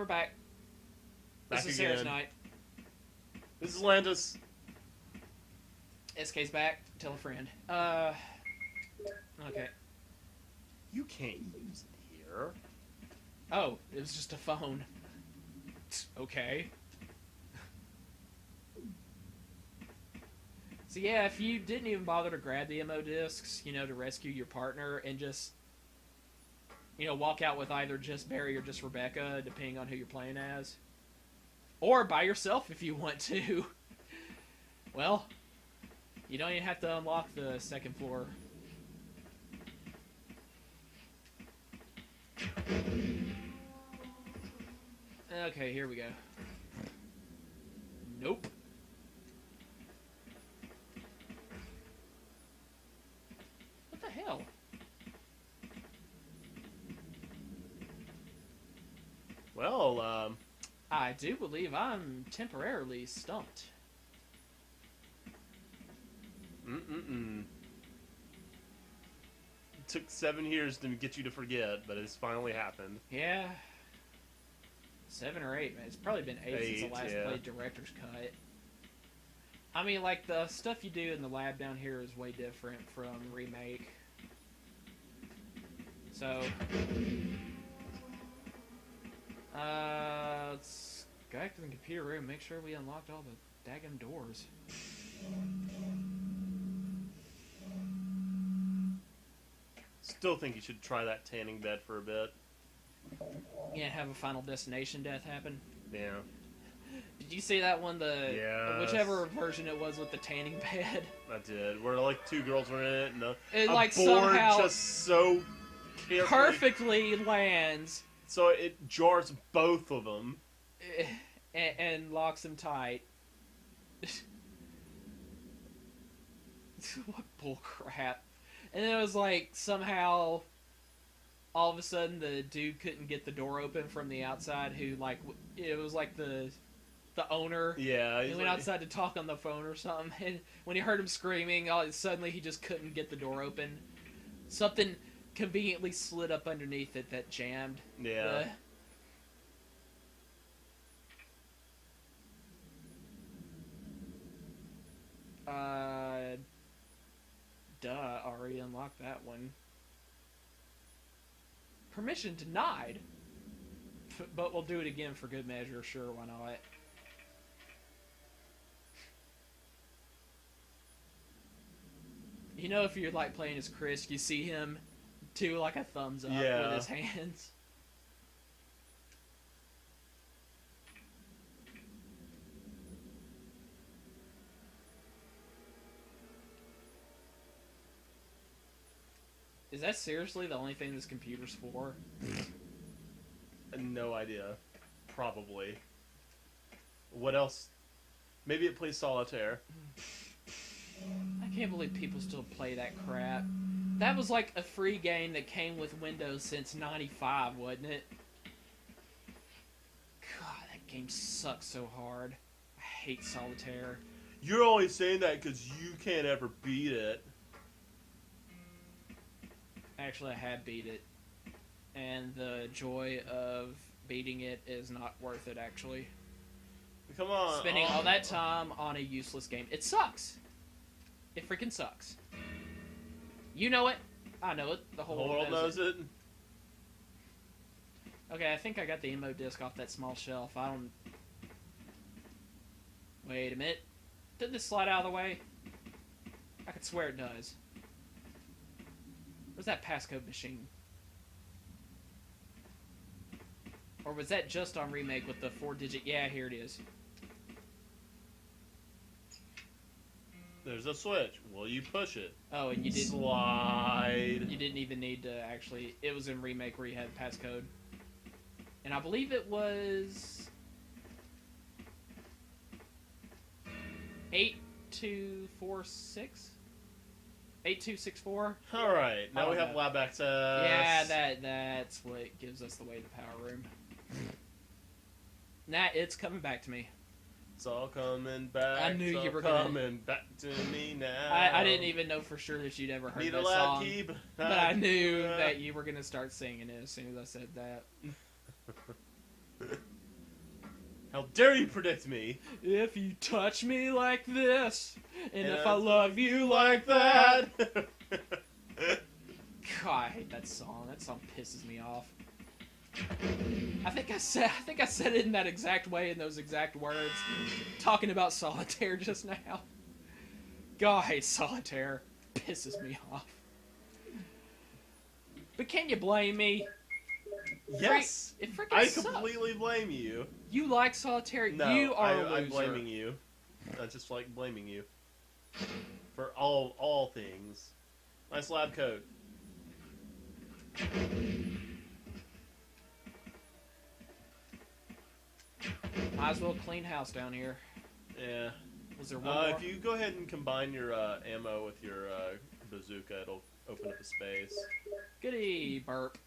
we're back. Back This is again. Sarah's night. This is Landis. SK's back. Tell a friend. Okay. You can't use it here. Oh, it was just a phone. Okay. So yeah, if you didn't even bother to grab the ammo discs, you know, to rescue your partner and just, you know, walk out with either just Barry or just Rebecca, depending on who you're playing as. Or by yourself if you want to. Well, you don't even have to unlock the second floor. Okay, here we go. Nope. What the hell? Well, I do believe I'm temporarily stumped. It took 7 years to get you to forget, but it's finally happened. Yeah. 7 or 8, man. It's probably been 8 since I last yeah. played Director's Cut. I mean, like, the stuff you do in the lab down here is way different from Remake. So, let's go back to the computer room, make sure we unlocked all the daggum doors. Still think you should try that tanning bed for a bit. Yeah, have a Final Destination death happen. Yeah. Did you see that one? Yes. Whichever version it was with the tanning bed. I did. Where like 2 girls were in it, and It a like board somehow just so carefully, perfectly lands so it jars both of them. and locks them tight. What bull crap. And then it was like somehow all of a sudden the dude couldn't get the door open from the outside who like it was like the owner. Yeah, He went outside to talk on the phone or something, and when he heard him screaming, suddenly he just couldn't get the door open. Something conveniently slid up underneath it that jammed. Yeah. Duh, already unlocked that one. Permission denied. But we'll do it again for good measure, sure, why not? You know, if you're like playing as Chris, you see him do like a thumbs up with his hands. Is that seriously the only thing this computer's for? No idea. Probably. What else? Maybe it plays solitaire. I can't believe people still play that crap. That was like a free game that came with Windows since '95, wasn't it? God, that game sucks so hard. I hate solitaire. You're only saying that because you can't ever beat it. Actually, I have beat it. And the joy of beating it is not worth it, actually. Come on. Spending all that time on a useless game. It sucks. It freaking sucks. You know it. I know it. The whole world knows it. Okay, I think I got the ammo disc off that small shelf. I don't... Wait a minute. Did this slide out of the way? I could swear it does. Where's that passcode machine? Or was that just on Remake with the 4-digit... Yeah, here it is. There's a switch. Will you push it? Oh, and you didn't... Slide. You didn't even need to actually... It was in Remake where you had passcode. And I believe it was... 8246? 8264? Alright, now we have lab access. Yeah, that's what gives us the way to the power room. Nah, it's coming back to me. It's all coming back. I knew you were coming back to me now. I didn't even know for sure that you'd ever heard Need that a lab song. key, But I knew that you were going to start singing it as soon as I said that. How dare you predict me? If you touch me like this, and if I I love you like that. God, I hate that song. That song pisses me off. I think I said it in that exact way, in those exact words, talking about Solitaire just now. God, I hate Solitaire. Pisses me off. But can you blame me? Yes, It freaking I sucks. completely blame you. You like Solitaire? No, you are a loser. I'm blaming you. I just like blaming you for all things. Nice lab coat. Might as well clean house down here. Yeah. Was there one more? If you go ahead and combine your ammo with your bazooka, it'll open up a space. Goody burp.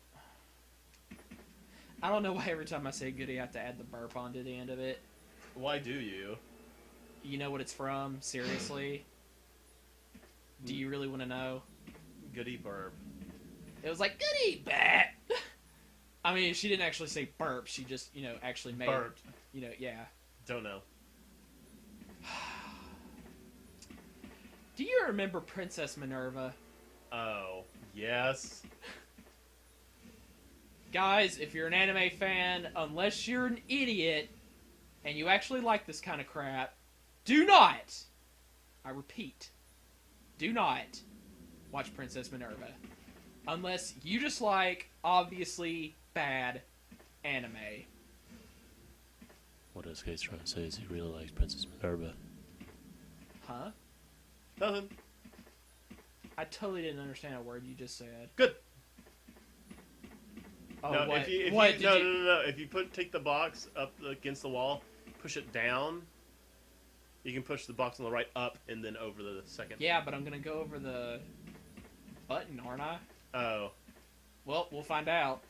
I don't know why every time I say goody I have to add the burp onto the end of it. Why do you? You know what it's from? Seriously? Do you really want to know? Goody burp. It was like, goody bat! I mean, she didn't actually say burp. She just, actually made Burped. it. Yeah. Don't know. Do you remember Princess Minerva? Oh, yes. Guys, if you're an anime fan, unless you're an idiot and you actually like this kind of crap, do not, I repeat, do not watch Princess Minerva. Unless you just like, obviously, bad anime. What this guy's trying to say is he really likes Princess Minerva. Huh? Nothing. I totally didn't understand a word you just said. Good. Oh, No, what? no. If you take the box up against the wall, push it down. You can push the box on the right up and then over the second. Yeah, but I'm gonna go over the button, aren't I? Oh. Well, we'll find out.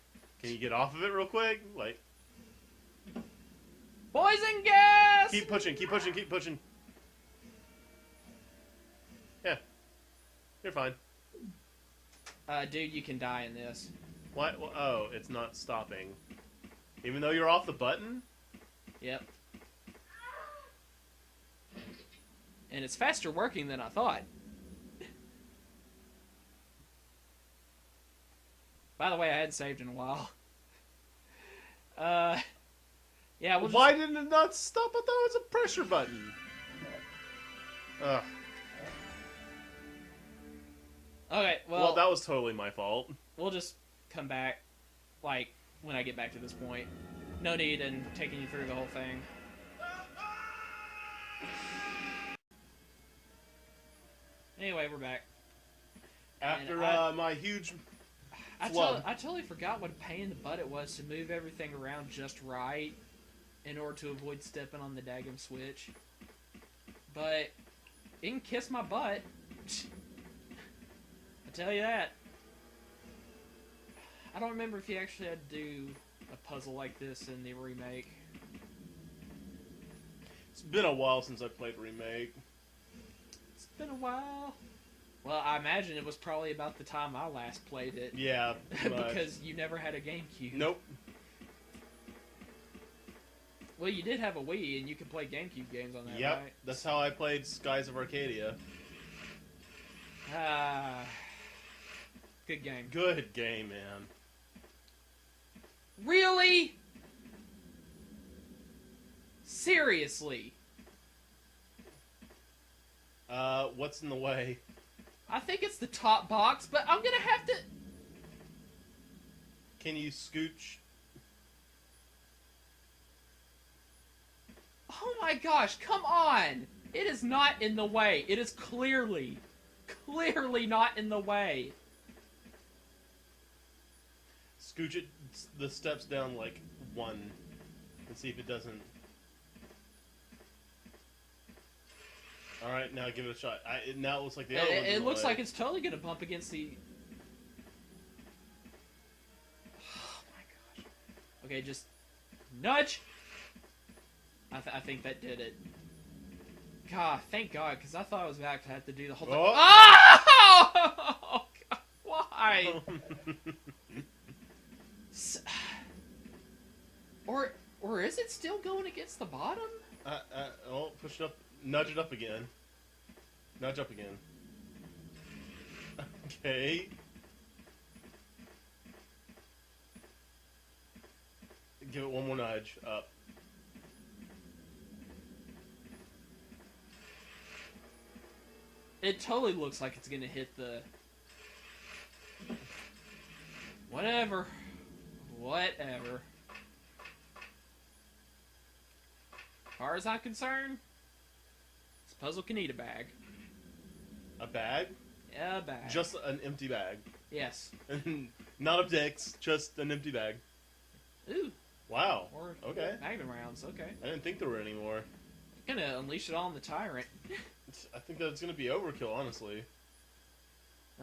Can you get off of it real quick? Like. Poison gas! Keep pushing. Keep pushing. Keep pushing. Yeah. You're fine. Dude, you can die in this. What? Oh, it's not stopping. Even though you're off the button? Yep. And it's faster working than I thought. By the way, I hadn't saved in a while. Yeah, we'll Why didn't it not stop? I thought it was a pressure button. Ugh. Okay, Well, that was totally my fault. we'll just come back, like, when I get back to this point. No need in taking you through the whole thing. Anyway, we're back. After my huge I flub. totally forgot what a pain in the butt it was to move everything around just right in order to avoid stepping on the daggum switch. But it can kiss my butt. I tell you that. I don't remember if you actually had to do a puzzle like this in the remake. It's been a while since I played Remake. It's been a while. Well, I imagine it was probably about the time I last played it. Yeah, because you never had a GameCube. Nope. Well, you did have a Wii, and you could play GameCube games on that, Yep, right? that's how I played Skies of Arcadia. Ah, good game. Good game, man. Really? Seriously? What's in the way? I think it's the top box, but I'm gonna have to... Can you scooch? Oh my gosh, come on! It is not in the way. It is clearly not in the way. Scooch it the steps down like one and see if it doesn't. Alright, now give it a shot. Now it looks like the other one's in It the looks way. like it's totally gonna bump against the... Oh my gosh. Okay, just nudge! I think that did it. God, thank God, because I thought I was about to have to do the whole thing. Oh! Oh! God, why? Or Or is it still going against the bottom? Oh, push it up. Nudge it up again. Nudge up again. Okay. Give it one more nudge up. It totally looks like it's gonna hit the... Whatever. Whatever. As far as I'm concerned, this puzzle can eat a bag. A bag? Yeah, a bag. Just an empty bag. Yes. Not of dicks, just an empty bag. Ooh. Wow. Or Okay. Magnum rounds, okay. I didn't think there were any more. Gonna unleash it all on the tyrant. I think that's gonna be overkill, honestly.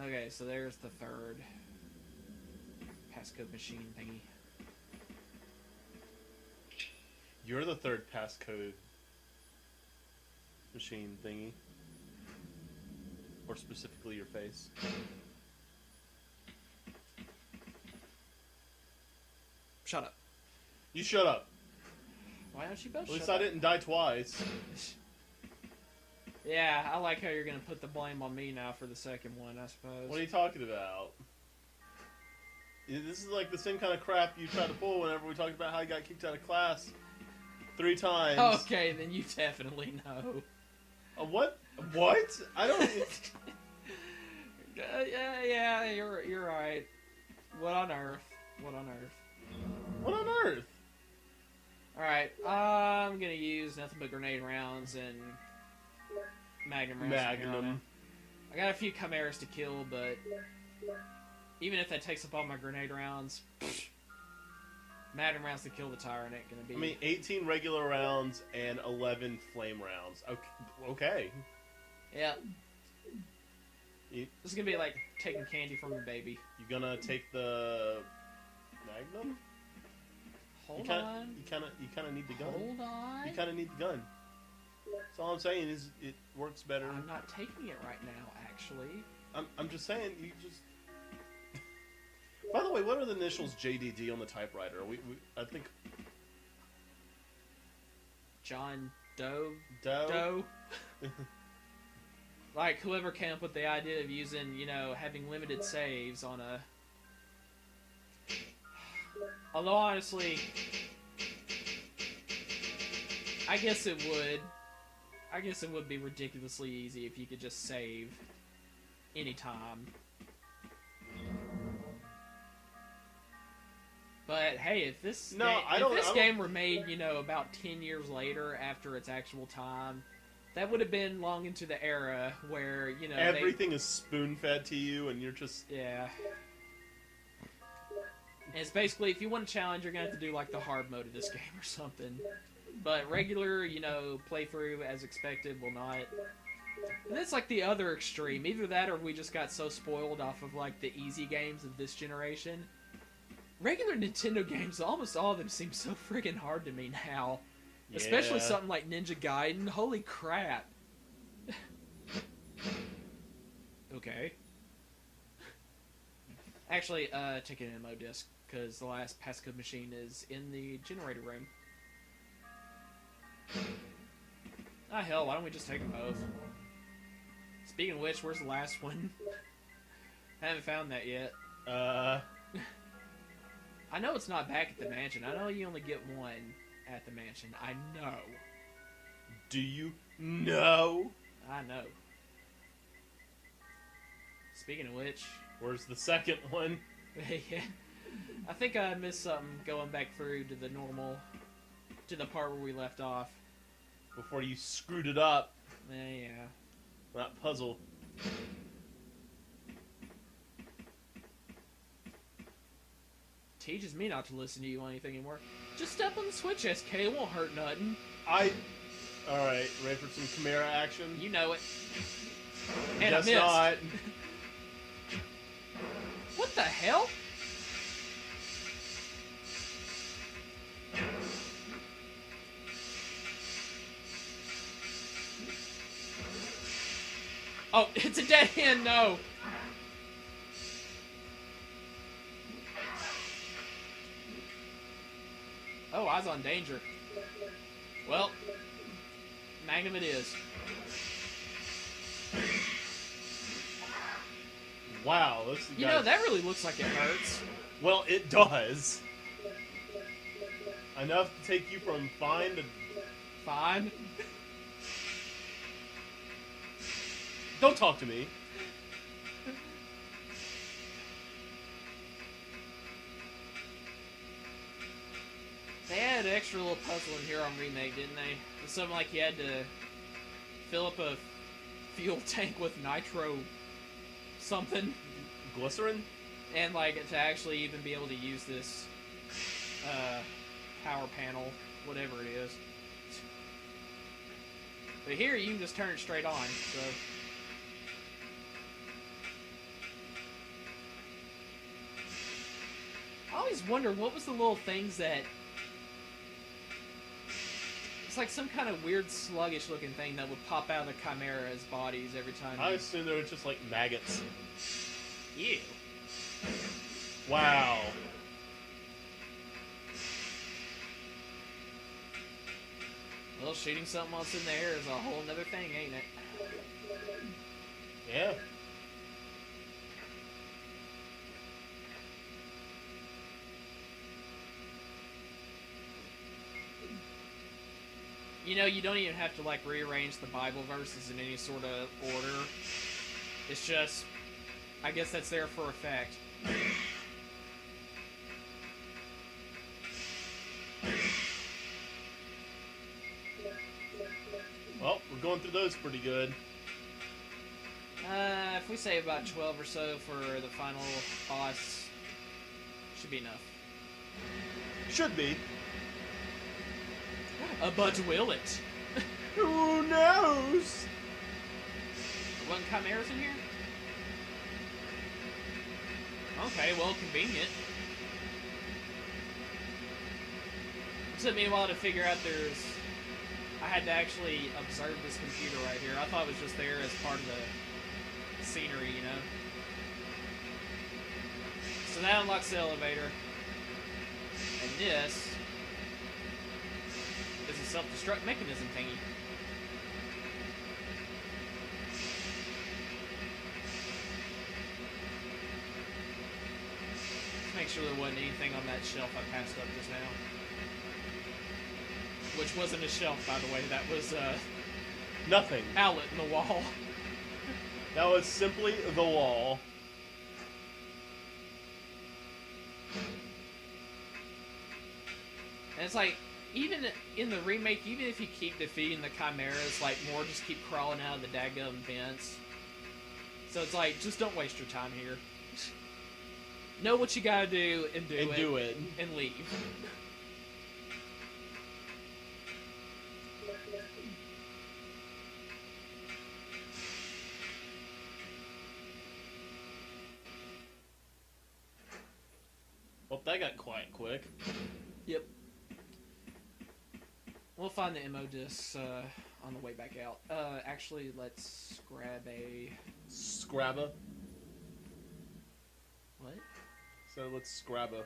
Okay, so there's the third passcode machine thingy. You're the third passcode machine thingy. Or specifically your face. Shut up. You shut up. Why don't you both At least shut I didn't die twice. up? Yeah, I like how you're gonna put the blame on me now for the second one, I suppose. What are you talking about? This is like the same kind of crap you tried to pull whenever we talked about how you got kicked out of class 3 times. Okay, then you definitely know. What? What? I don't... Yeah, you're right. What on earth? What on earth? What on earth? Alright, I'm gonna use nothing but grenade rounds and magnum rounds. Magnum. I got a few chimeras to kill, but even if that takes up all my grenade rounds, magnum rounds to kill the tyrant ain't gonna be... I mean, 18 regular rounds and 11 flame rounds. Okay. Yeah. You, This is gonna be like taking candy from a baby. you gonna take the magnum? Hold you on. You kind of need the gun. Hold on. You kind of need the gun. That's all I'm saying is it works better. I'm not taking it right now, actually. I'm just saying you just. By the way, what are the initials JDD on the typewriter? I think John Doe. Doe. Like, whoever came up with the idea of using, having limited saves on a... Although, honestly, I guess it would be ridiculously easy if you could just save anytime. But, hey, if this game were made, about 10 years later after its actual time... That would have been long into the era where, everything is spoon-fed to you and you're just... Yeah. And it's basically, if you want a challenge, you're going to have to do, like, the hard mode of this game or something. But regular, playthrough, as expected, will not. And that's, like, the other extreme. Either that or we just got so spoiled off of, like, the easy games of this generation. Regular Nintendo games, almost all of them seem so friggin' hard to me now. Yeah. Especially something like Ninja Gaiden. Holy crap. Okay. Actually, take an ammo disc, because the last passcode machine is in the generator room. Ah, hell, why don't we just take them both? Speaking of which, where's the last one? I haven't found that yet. I know it's not back at the mansion. I know you only get one at the mansion. I know. Do you know? I know. Speaking of which... Where's the second one? Yeah. I think I missed something going back through to the part where we left off. Before you screwed it up. Yeah. That puzzle. Teaches me not to listen to you on anything anymore. Just step on the switch, SK. It won't hurt nothing. Alright, ready for some Chimera action? You know it. And Guess I missed. not. What the hell? Oh, it's a dead end, no. Oh, eyes on danger. Well, Magnum it is. Wow, this You know, that really looks like it hurts. Well, it does. Enough to take you from fine to... Fine. Don't talk to me. They had an extra little puzzle in here on Remake, didn't they? It's something like you had to fill up a fuel tank with nitro something. Glycerin? And, like, to actually even be able to use this power panel, whatever it is. But here, you can just turn it straight on, so... I always wonder, what was the little things that... It's like some kind of weird sluggish looking thing that would pop out of the Chimera's bodies every time. I assume they were just like maggots. Ew. Wow. Well, shooting something else in there is a whole nother thing, ain't it? Yeah. You know, you don't even have to, like, rearrange the Bible verses in any sort of order. It's just, I guess that's there for effect. Well, we're going through those pretty good. If we say about 12 or so for the final boss, should be enough. Should be. But will it? Who knows? There wasn't chimeras in here? Okay, well, convenient. It took me a while to figure out I had to actually observe this computer right here. I thought it was just there as part of the scenery, you know? So that unlocks the elevator. And this is a self-destruct mechanism thingy. Let's make sure there wasn't anything on that shelf I passed up just now. Which wasn't a shelf, by the way. That was Nothing. outlet in the wall. That was simply the wall. And it's like, even in the remake, even if you keep defeating the chimeras, like, more just keep crawling out of the daggum vents. So it's like, just don't waste your time here. Know what you gotta do and do it. And leave. Well, that got quiet quick. Yep. We'll find the ammo discs on the way back out. Actually, let's grab a... Scrabba. What? So let's scrab a.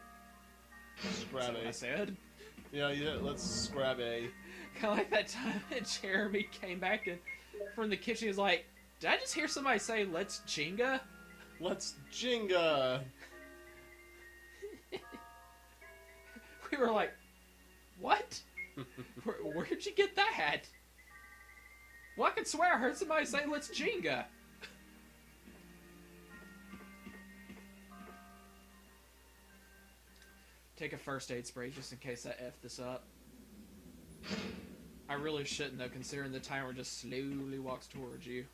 Scrab That's what I a. said. Yeah, let's scrab a. Kind of like that time that Jeremy came back from the kitchen. He was like, did I just hear somebody say, let's Jenga? Let's Jenga. We were like, what? Where'd you get that? Well, I could swear I heard somebody say, let's Jenga. Take a first aid spray just in case I F this up. I really shouldn't, though, considering the timer just slowly walks towards you.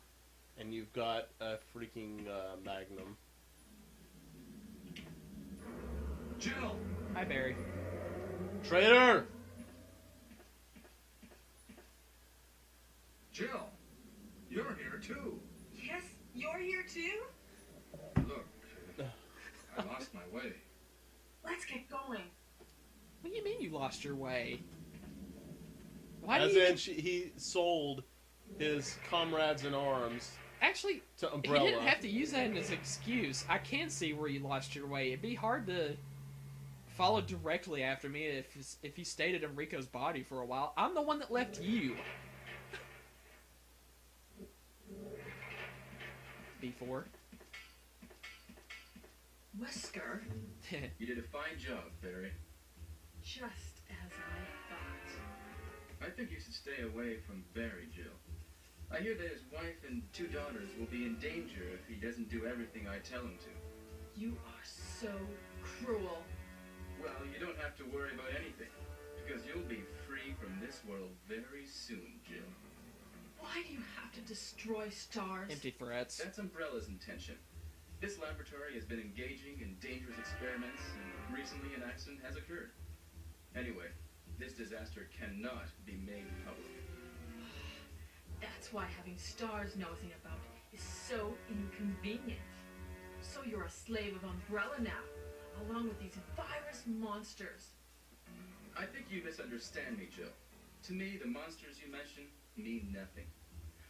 And you've got a freaking Magnum. Jill! Hi, Barry. Traitor! Jill! You're here too. Yes, you're here too? Look, I lost my way. Let's get going. What do you mean you lost your way? Why As do you... in, he sold his comrades in arms Actually, to he Umbrella. didn't have to use that as an excuse. I can see where you lost your way. It'd be hard to followed directly after me if he stayed at Enrico's body for a while. I'm the one that left you. B4. Wesker, You did a fine job, Barry. just as I thought. I think you should stay away from Barry, Jill. I hear that his wife and 2 daughters will be in danger if he doesn't do everything I tell him to. You are so cruel. Well, you don't have to worry about anything, because you'll be free from this world very soon, Jill. Why do you have to destroy stars? Empty threats. That's Umbrella's intention. This laboratory has been engaging in dangerous experiments, and recently an accident has occurred. Anyway, this disaster cannot be made public. That's why having stars nosing about is so inconvenient. So you're a slave of Umbrella now, along with these virus monsters. I think you misunderstand me, Jill. To me, the monsters you mention mean nothing.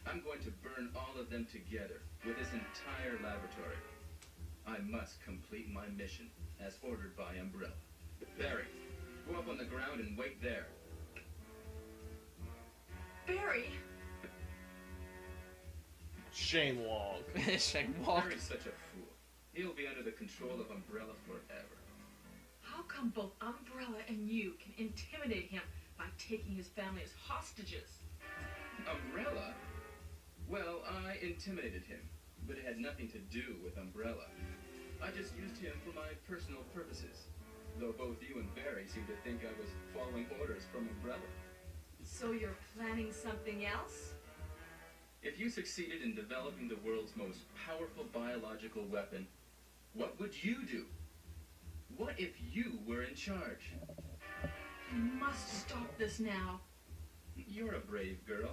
I'm going to burn all of them together with this entire laboratory. I must complete my mission, as ordered by Umbrella. Barry, go up on the ground and wait there. Barry! Shane Wong. Shane Walk. Barry's such a fool. He'll be under the control of Umbrella forever. How come both Umbrella and you can intimidate him by taking his family as hostages? Umbrella? Well, I intimidated him, but it had nothing to do with Umbrella. I just used him for my personal purposes, though both you and Barry seem to think I was following orders from Umbrella. So you're planning something else? If you succeeded in developing the world's most powerful biological weapon, what would you do? What if you were in charge? You must stop this now. You're a brave girl,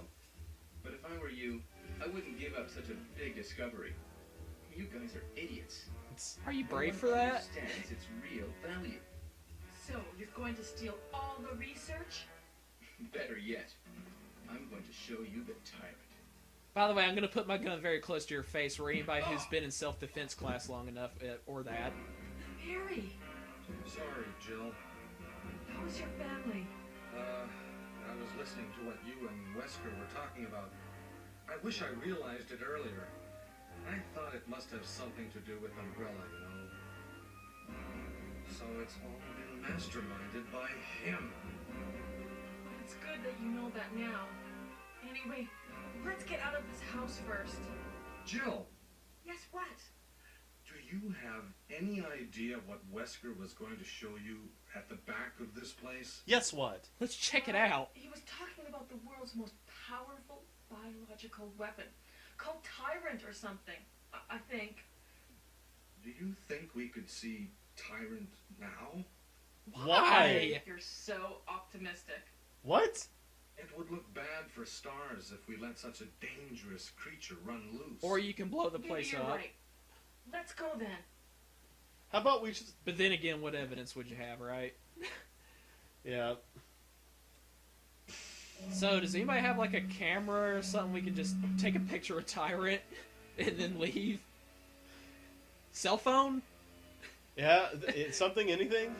but if I were you, I wouldn't give up such a big discovery. You guys are idiots. Are you brave No for one that? understands its real value. So you're going to steal all the research? Better yet, I'm going to show you the tyrant. By the way, I'm going to put my gun very close to your face for anybody who's been in self-defense class long enough, or that. Barry, Sorry, Jill. how is your family? I was listening to what you and Wesker were talking about. I wish I realized it earlier. I thought it must have something to do with Umbrella, you know. So it's all been masterminded by him. But it's good that you know that now. Anyway, let's get out of this house first. Jill, Yes, what? do you have any idea what Wesker was going to show you at the back of this place? Yes, what? Let's check it out. He was talking about the world's most powerful biological weapon, called Tyrant or something, I think. Do you think we could see Tyrant now? Why? You're so optimistic. What? It would look bad for stars if we let such a dangerous creature run loose. Or you can blow the Maybe place you're up. right. Let's go then. How about we just... But then again, what evidence would you have, right? Yeah. So, does anybody have like a camera or something we can just take a picture of Tyrant and then leave? Cell phone? Yeah, it's something, anything?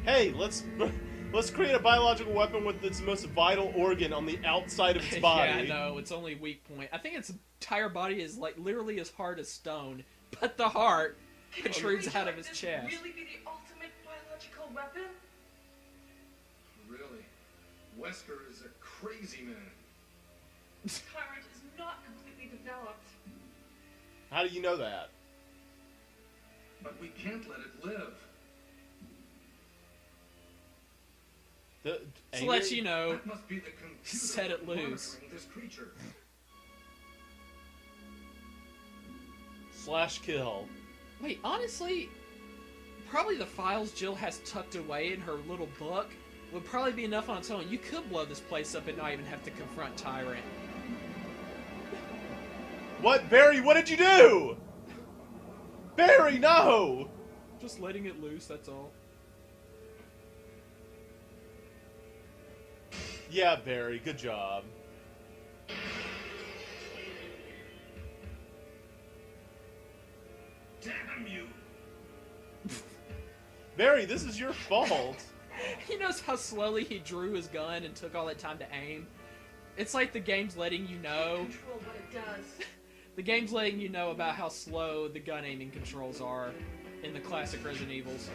Hey, let's create a biological weapon with its most vital organ on the outside of its body. Yeah, no, it's only weak point. I think its entire body is like literally as hard as stone, but the heart protrudes out of his This chest. really be the ultimate biological weapon? Really? Wesker is a crazy man. Tyrant is not completely developed. How do you know that? But we can't let it live. To let you know, That must be the computer set it loose. monitoring this creature. Slash kill. wait, honestly, probably the files Jill has tucked away in her little book would probably be enough on its own. You could blow this place up and not even have to confront Tyrant. What, Barry? What did you do? Barry, no! Just letting it loose, that's all. Yeah, Barry, good job. Barry, this is your fault. He knows how slowly he drew his gun and took all that time to aim. It's like the game's letting you know. Control what it does. The game's letting you know about how slow the gun aiming controls are in the classic Resident Evils.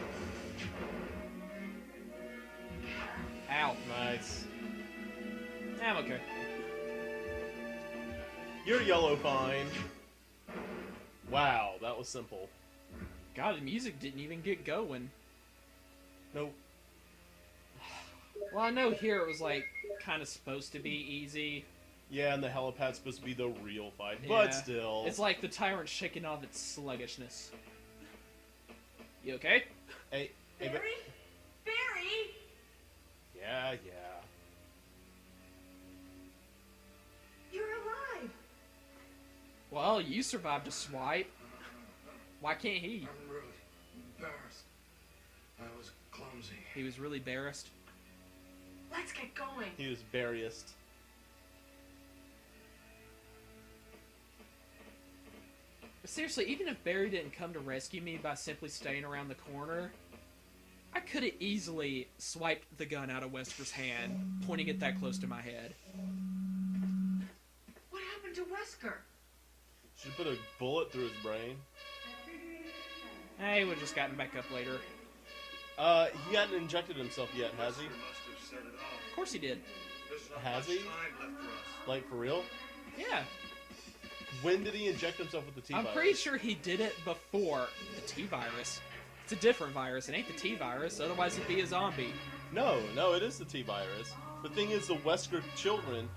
Ow. Nice. I'm okay. You're yellow fine. Wow, that was simple. God, the music didn't even get going. Nope. Well, I know here it was like kind of supposed to be easy. Yeah, and the helipad's supposed to be the real fight, but Yeah. still. It's like the tyrant shaking off its sluggishness. You okay? Hey, Barry? Barry? Yeah. You're alive. Well, you survived a swipe. Why can't he? I'm really embarrassed. I was clumsy. He was really embarrassed. Let's get going. He was Barryist. But seriously, even if Barry didn't come to rescue me by simply staying around the corner, I could have easily swiped the gun out of Wesker's hand, pointing it that close to my head. What happened to Wesker? Should put a bullet through his brain. Hey, he would have just gotten back up later. He hadn't injected himself yet, has he? Wesker must have set it off. Of course he did. There's not Has much he? time left for us. Like, for real? Yeah. When did he inject himself with the T-virus? I'm pretty sure he did it before the T-virus. It's a different virus. It ain't the T-virus, otherwise it'd be a zombie. No, it is the T-virus. The thing is, the Wesker children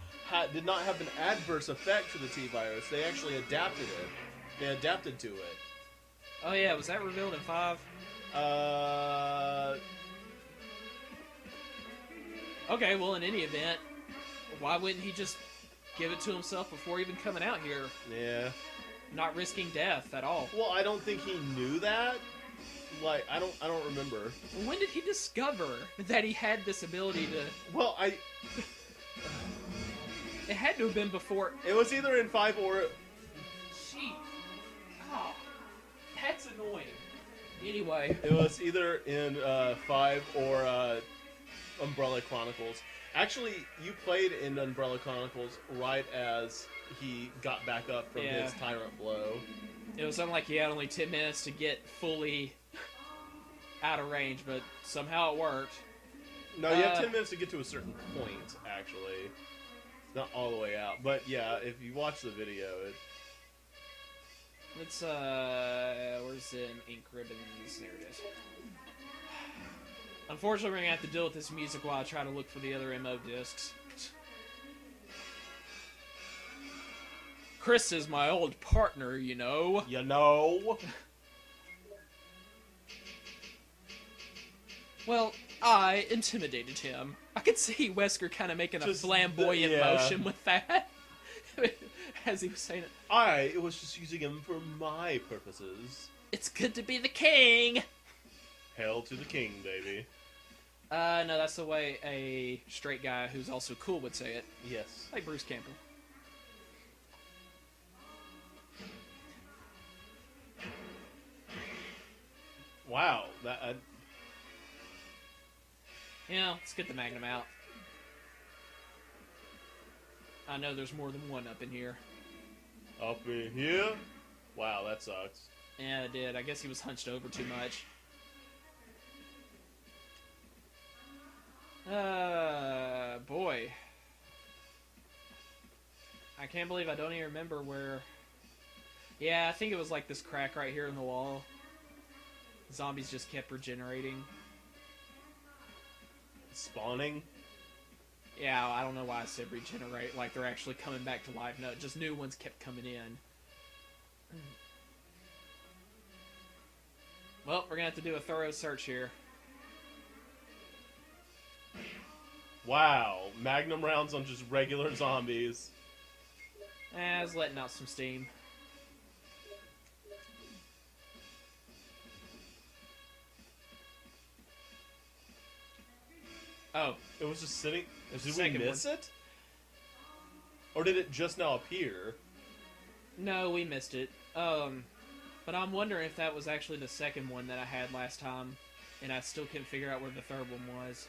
did not have an adverse effect to the T-virus. They actually adapted it. They adapted to it. Oh yeah, was that revealed in 5? Okay, well in any event, why wouldn't he just give it to himself before even coming out here? Yeah. Not risking death at all. Well, I don't think he knew that. Like, I don't remember. When did he discover that he had this ability to... Well, It had to have been before... it was either in 5 or... Gee. Oh, that's annoying. Anyway. It was either in 5 or Umbrella Chronicles. Actually, you played in Umbrella Chronicles right as he got back up from Yeah. his tyrant blow. It was something like he had only 10 minutes to get fully out of range, but somehow it worked. No, you have 10 minutes to get to a certain point, actually. Not all the way out. But yeah, if you watch the video, Let's, where's the ink ribbons? There it is. Unfortunately, we're gonna have to deal with this music while I try to look for the other MO discs. Chris is my old partner, you know. you know. Well, I intimidated him. I could see Wesker kind of making a Just flamboyant yeah. motion with that. As he was saying it. I was just using him for my purposes. It's good to be the king! Hail to the king, baby. No, that's the way a straight guy who's also cool would say it. Yes. Like Bruce Campbell. Wow. That. Yeah, let's get the Magnum out. I know there's more than one up in here. Up in here? Wow, that sucks. Yeah, it did. I guess he was hunched over too much. Boy. I can't believe I don't even remember where... Yeah, I think it was like this crack right here in the wall. Zombies just kept regenerating. Spawning? Yeah, I don't know why I said regenerate, like they're actually coming back to life. No, just new ones kept coming in. Well, we're gonna have to do a thorough search here. Wow. Magnum rounds on just regular zombies. I was letting out some steam. Oh, It was just sitting... Did we Second miss it? Or did it just now appear? no, we missed it. But I'm wondering if that was actually the second one that I had last time and I still couldn't figure out where the third one was.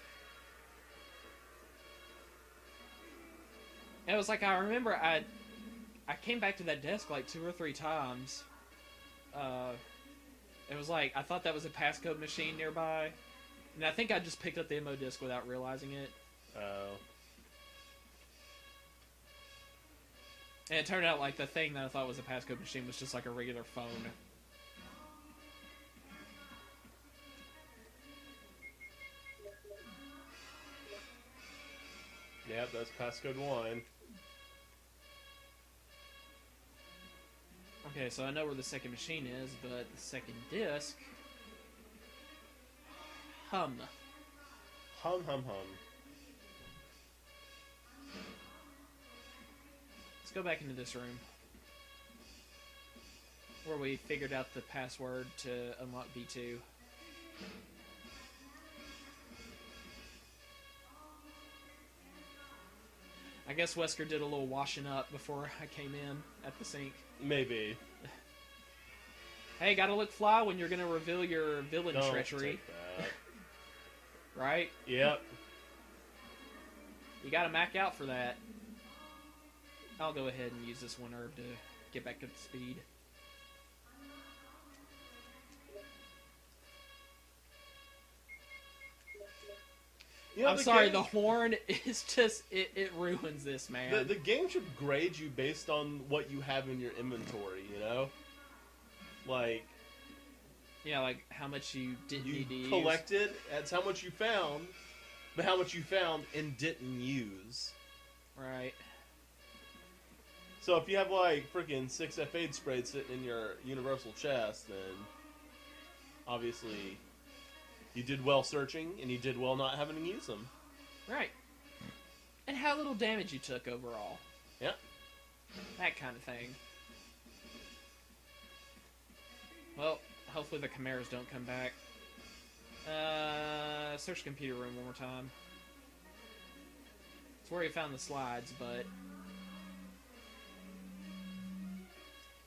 And it was like, I remember I came back to that desk like 2 or 3 times. It was like, I thought that was a passcode machine nearby. And I think I just picked up the ammo disc without realizing it. Oh. And it turned out like the thing that I thought was a passcode machine was just like a regular phone. Yep, that's passcode 1. Okay, so I know where the second machine is, but the second disc... Hum. Hum, hum, hum. Let's go back into this room. Where we figured out the password to unlock B2. I guess Wesker did a little washing up before I came in at the sink. Maybe. Hey, gotta look fly when you're gonna reveal your villain Don't treachery. take that. Right? Yep. You gotta mac out for that. I'll go ahead and use this one herb to get back up to speed. You know, I'm sorry, the horn is just, it ruins this, man. The game should grade you based on what you have in your inventory, you know? Like... Yeah, like how much you didn't need to use. You collected, that's how much you found, but how much you found and didn't use. Right. So if you have like freaking 6 F8 sprays sitting in your universal chest, then obviously you did well searching and you did well not having to use them. Right. And how little damage you took overall. Yeah. That kind of thing. Well, hopefully the chimeras don't come back. Search the computer room one more time. It's where you found the slides, but...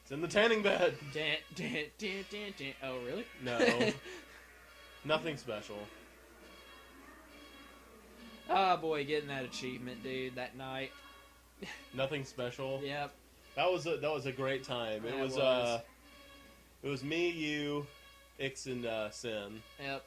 It's in the tanning bed. Oh, really? No. Nothing special. Oh, boy, getting that achievement, dude, that night. Nothing special. Yep. That was a great time. It was me, you, Ix, and Sin. Yep.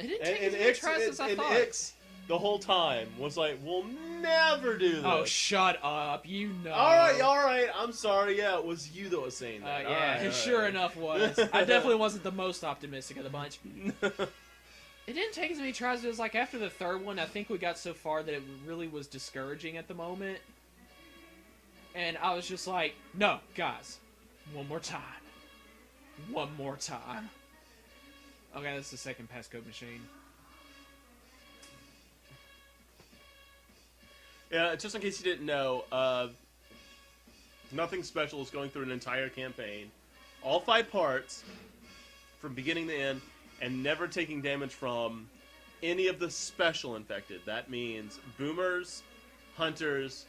It didn't take as many tries as I thought. Ix, the whole time, was like, we'll never do this. Oh, shut up. You know. Alright, I'm sorry. Yeah, it was you that was saying that. Yeah, all right. Sure enough was. I definitely wasn't the most optimistic of the bunch. It didn't take as many tries. It was like after the third one, I think we got so far that it really was discouraging at the moment. And I was just like, no, guys, one more time. One more time. Okay, that's the second passcode machine. Yeah, just in case you didn't know, Nothing Special is going through an entire campaign, all 5 parts, from beginning to end, and never taking damage from any of the special infected. That means boomers, hunters,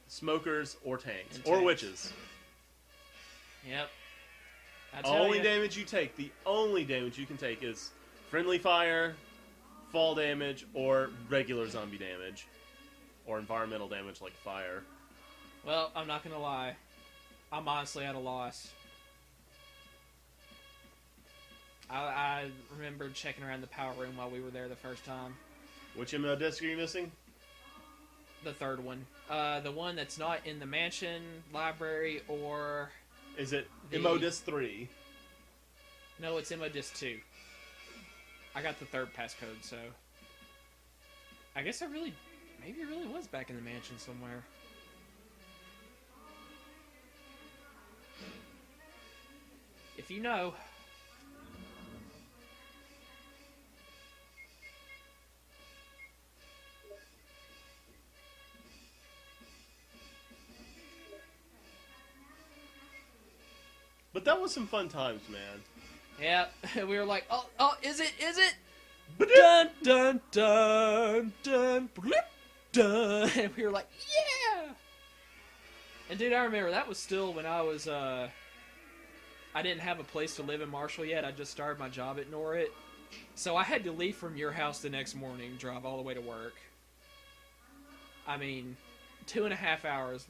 smokers, or tanks. Or witches. Yep. The only damage you can take is friendly fire, fall damage, or regular zombie damage. Or environmental damage like fire. Well, I'm not gonna lie. I'm honestly at a loss. I remember checking around the power room while we were there the first time. Which MO disc are you missing? The third one. The one that's not in the mansion, library, or... Is it MO disc 3? No, it's MO disc 2. I got the third passcode, so... I guess maybe it really was back in the mansion somewhere. If you know... But that was some fun times, man. Yeah, we were like, oh, is it? Dun, dun, dun, dun, blip, dun. And we were like, yeah! And dude, I remember that was still when I was, I didn't have a place to live in Marshall yet. I just started my job at Norrit. So I had to leave from your house the next morning, drive all the way to work. I mean, 2.5 hours.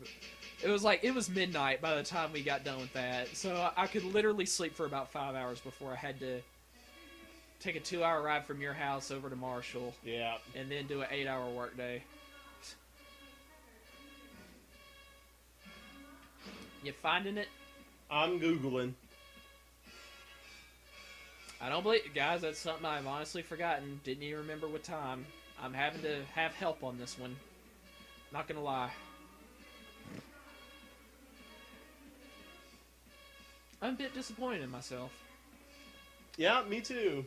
It was midnight by the time we got done with that. So I could literally sleep for about 5 hours before I had to take a 2-hour ride from your house over to Marshall. Yeah. And then do an 8-hour workday. You finding it? I'm Googling. I don't believe... Guys, that's something I've honestly forgotten. Didn't even remember what time. I'm having to have help on this one. Not gonna lie. I'm a bit disappointed in myself. Yeah, me too.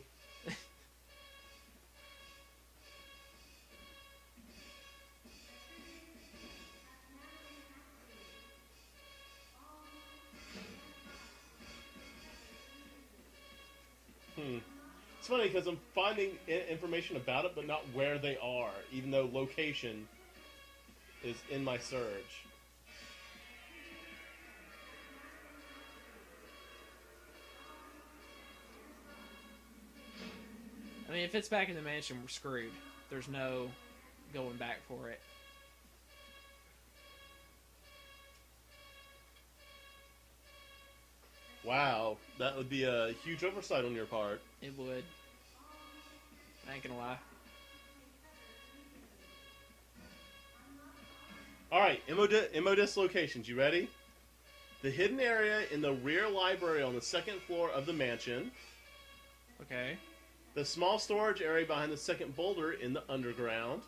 It's funny because I'm finding information about it, but not where they are, even though location is in my search. I mean, if it's back in the mansion, we're screwed. There's no going back for it. Wow, that would be a huge oversight on your part. It would. I ain't gonna lie. Alright, Immodest locations, you ready? The hidden area in the rear library on the second floor of the mansion. Okay. The small storage area behind the second boulder in the underground.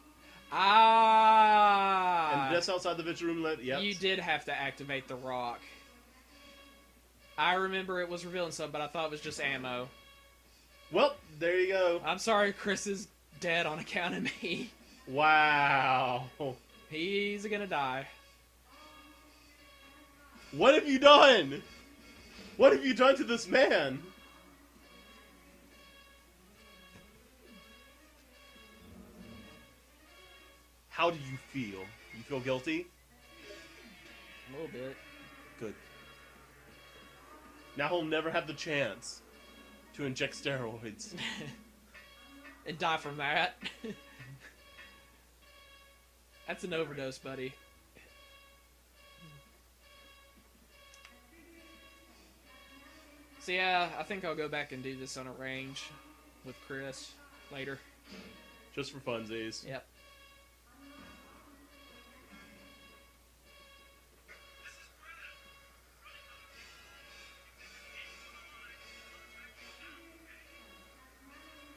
Ah! And just outside the vigil room, yep. You did have to activate the rock. I remember it was revealing something, but I thought it was just ammo. Well, there you go. I'm sorry Chris is dead on account of me. Wow. He's gonna die. What have you done? What have you done to this man? How do you feel? You feel guilty? A little bit. Good. Now he'll never have the chance to inject steroids. And die from that. That's an overdose, buddy. So yeah, I think I'll go back and do this on a range with Chris later. Just for funsies. Yep.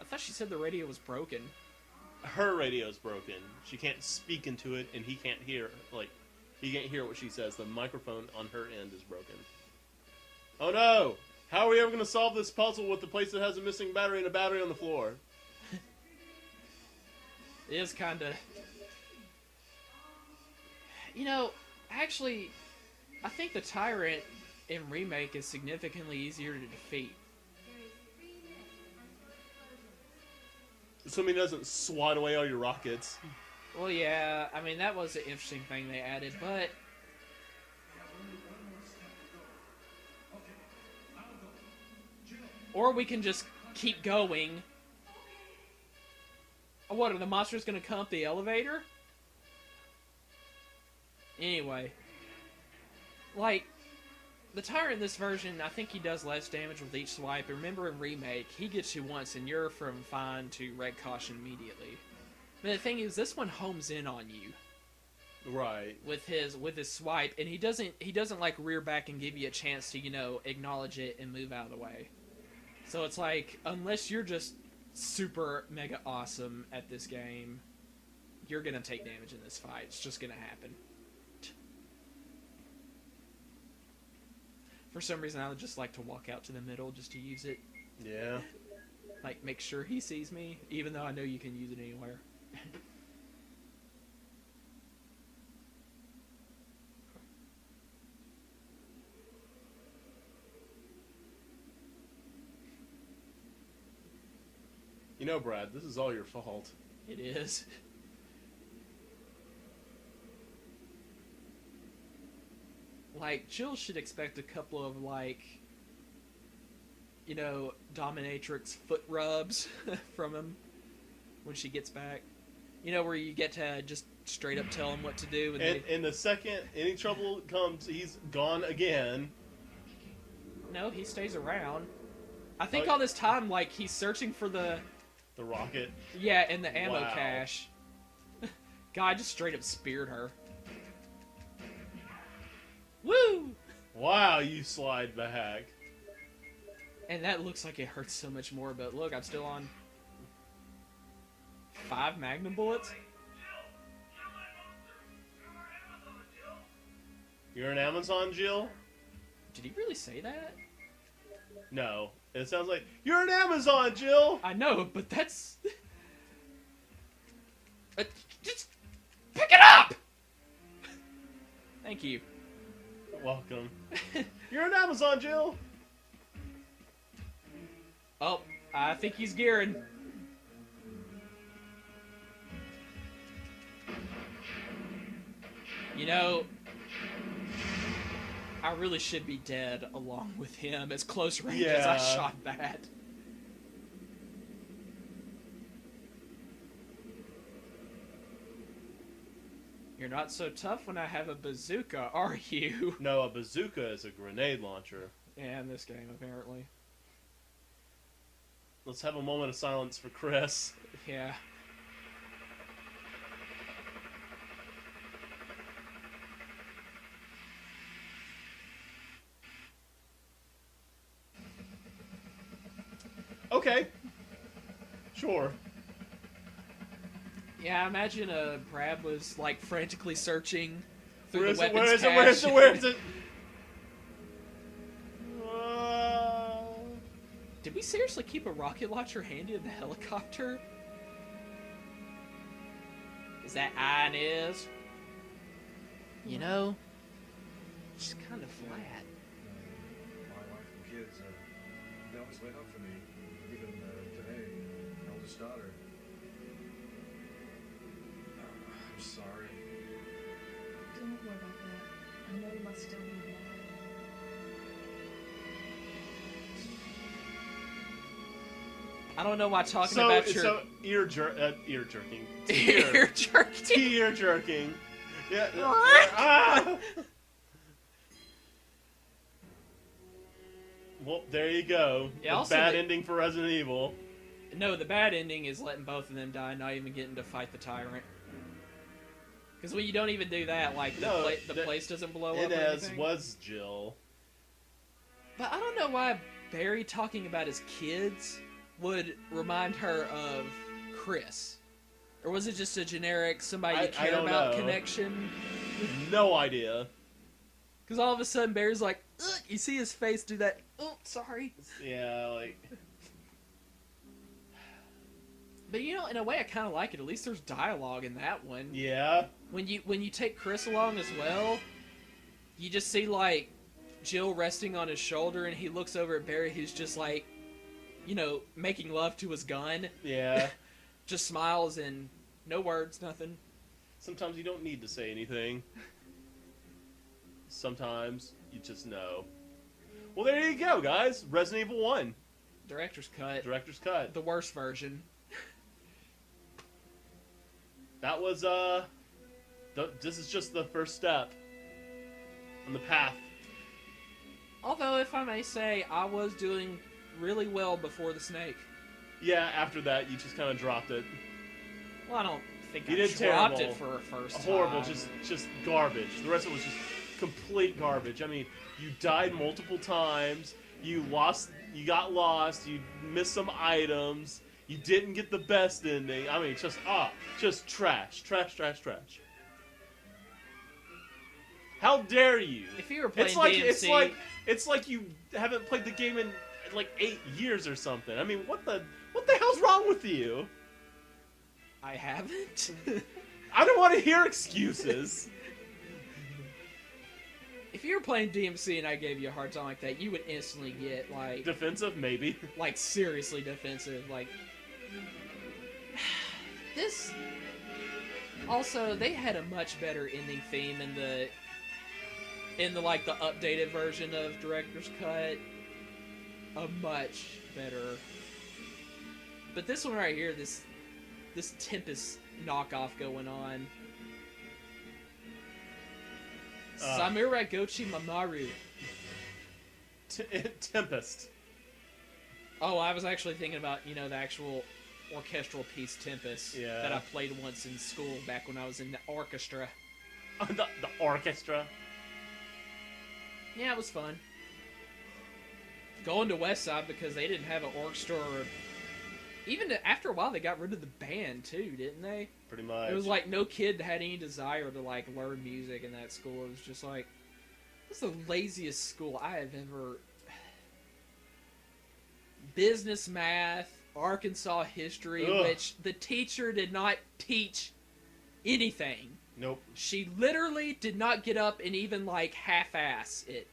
I thought she said the radio was broken. Her radio's broken. She can't speak into it, and he can't hear. He can't hear what she says. The microphone on her end is broken. Oh no! How are we ever going to solve this puzzle with the place that has a missing battery and a battery on the floor? It is kind of... You know, actually, I think the Tyrant in Remake is significantly easier to defeat. Assuming he doesn't swat away all your rockets. Well, yeah, I mean, that was an interesting thing they added, but... Or we can just keep going. Oh, what, are the monsters going to come up the elevator? Anyway. Like, the Tyrant in this version, I think he does less damage with each swipe. Remember in Remake, he gets you once and you're from fine to red caution immediately. But the thing is, this one homes in on you. Right. With his swipe, and he doesn't like rear back and give you a chance to, you know, acknowledge it and move out of the way. So it's like, unless you're just super mega awesome at this game, you're gonna take damage in this fight. It's just gonna happen. For some reason, I would just like to walk out to the middle just to use it. Yeah. Like, make sure he sees me, even though I know you can use it anywhere. You know, Brad, this is all your fault. It is. Like, Jill should expect a couple of, like, you know, dominatrix foot rubs from him when she gets back. You know, where you get to just straight up tell him what to do. And the second any trouble comes, he's gone again. No, he stays around. I think all this time, like, he's searching for the rocket. Yeah, and the ammo Wow. cache. God just straight up speared her. Woo! Wow, you slide back. And that looks like it hurts so much more, but look, I'm still on 5 Magnum bullets. You're an Amazon, Jill? Did he really say that? No. It sounds like, you're an Amazon, Jill! I know, but that's... Just pick it up! Thank you. You're welcome. You're an Amazon, Jill! Oh, I think he's gearing. You know, I really should be dead along with him as close range as I Yeah. shot that. You're not so tough when I have a bazooka, are you? No, a bazooka is a grenade launcher. Yeah, in this game, apparently. Let's have a moment of silence for Chris. Yeah. Okay. Sure. Yeah, I imagine Brad was, like, frantically searching through Where the is it? weapons Where is it? cache. Where is it? Where is it? Did we seriously keep a rocket launcher handy in the helicopter? Is that Inez? You know, she's kind of flat. My wife and kids, they always wait up for me. Even today, eldest daughter. I'm sorry. Don't worry about that. I know you must still be alive. I don't know why talking So, about your so ear jerking. ear jerking. Tear jerking. Yeah. Ah! Well, there you go. Yeah, A also bad the- ending for Resident Evil. No, the bad ending is letting both of them die, not even getting to fight the tyrant. Because when you don't even do that, like No, the place doesn't blow up or Inez anything. was Jill. But I don't know why Barry talking about his kids would remind her of Chris. Or was it just a generic somebody you I care don't about know. connection? No idea. Because all of a sudden Barry's like, ugh, you see his face do that, oh, sorry. Yeah, like... But you know, in a way I kind of like it. At least there's dialogue in that one. Yeah. When you take Chris along as well, you just see, like, Jill resting on his shoulder, and he looks over at Barry, who's just, like, you know, making love to his gun. Yeah. Just smiles and no words, nothing. Sometimes you don't need to say anything. Sometimes you just know. Well, there you go, guys. Resident Evil 1. Director's cut. Director's cut. The worst version. That was, this is just the first step on the path. Although, if I may say, I was doing really well before the snake. Yeah, after that, you just kind of dropped it. Well, I don't think You I did dropped terrible. it for a first time. Horrible, just garbage. The rest of it was just complete garbage. I mean, you died multiple times. You got lost. You missed some items. You didn't get the best ending. I mean, just trash. How dare you? If you were playing It's DMC, like it's like you haven't played the game in like 8 years or something. I mean, what the hell's wrong with you? I haven't. I don't want to hear excuses. If you were playing DMC and I gave you a hard time like that, you would instantly get, like, Defensive, maybe. like, seriously defensive. Like, this... Also, they had a much better ending theme in the like, the updated version of Director's Cut. a much better. But this one right here, this Tempest knockoff going on. Samura Gochi Mamaru. Tempest. Oh, I was actually thinking about, the actual orchestral piece Tempest that I played once in school back when I was in the orchestra. the orchestra. Yeah, it was fun. Going to Westside because they didn't have an orchestra. Even after a while, they got rid of the band too, didn't they? Pretty much. It was like no kid had any desire to like learn music in that school. It was just like, this is the laziest school I have ever. Business, math, Arkansas history, which the teacher did not teach anything. Nope. She literally did not get up and even like half-ass it.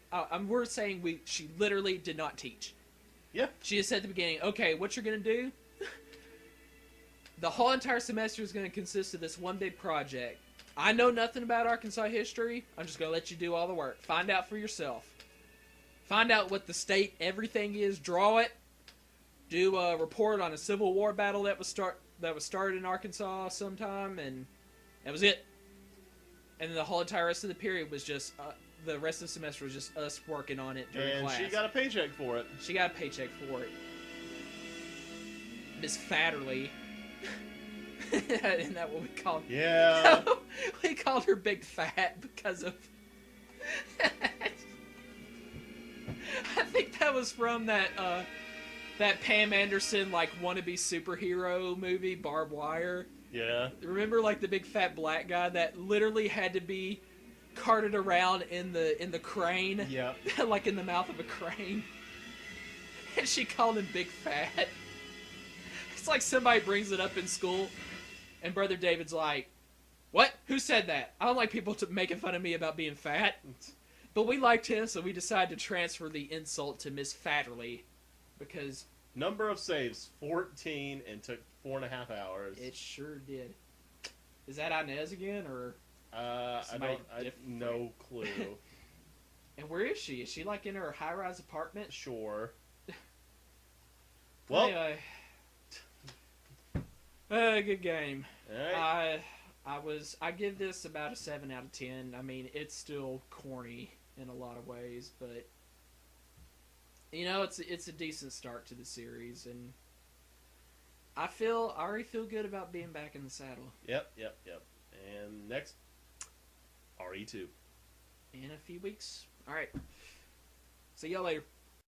We're saying she literally did not teach. Yeah. She just said at the beginning, okay, what you're gonna do? The whole entire semester is gonna consist of this one big project. I know nothing about Arkansas history. I'm just gonna let you do all the work. Find out for yourself. Find out what the state everything is. Draw it. Do a report on a Civil War battle that was started in Arkansas sometime, and that was it. And the whole entire rest of the period was just the rest of the semester was just us working on it during class. And she got a paycheck for it. She got a paycheck for it. Miss Fatterly. Isn't that what we called her? Yeah. We called her Big Fat because of... I think that was from that Pam Anderson, like, wannabe superhero movie, Barbed Wire. Yeah. Remember, like, the big fat black guy that literally had to be carted around in the crane? Yeah. Like in the mouth of a crane. And she called him Big Fat. It's like somebody brings it up in school, and Brother David's like, what? Who said that? I don't like people making fun of me about being fat. But we liked him, so we decided to transfer the insult to Miss Fatterly. Because... Number of saves, 14, and took 4.5 hours. It sure did. Is that Inez again, or... I no clue. And where is she? Is she, like, in her high-rise apartment? Sure. Well... Anyway. Good game. Alright. I give this about a 7 out of 10. I mean, it's still corny in a lot of ways, but... it's a decent start to the series, and I already feel good about being back in the saddle. Yep. And next, RE2. In a few weeks. Alright. See y'all later.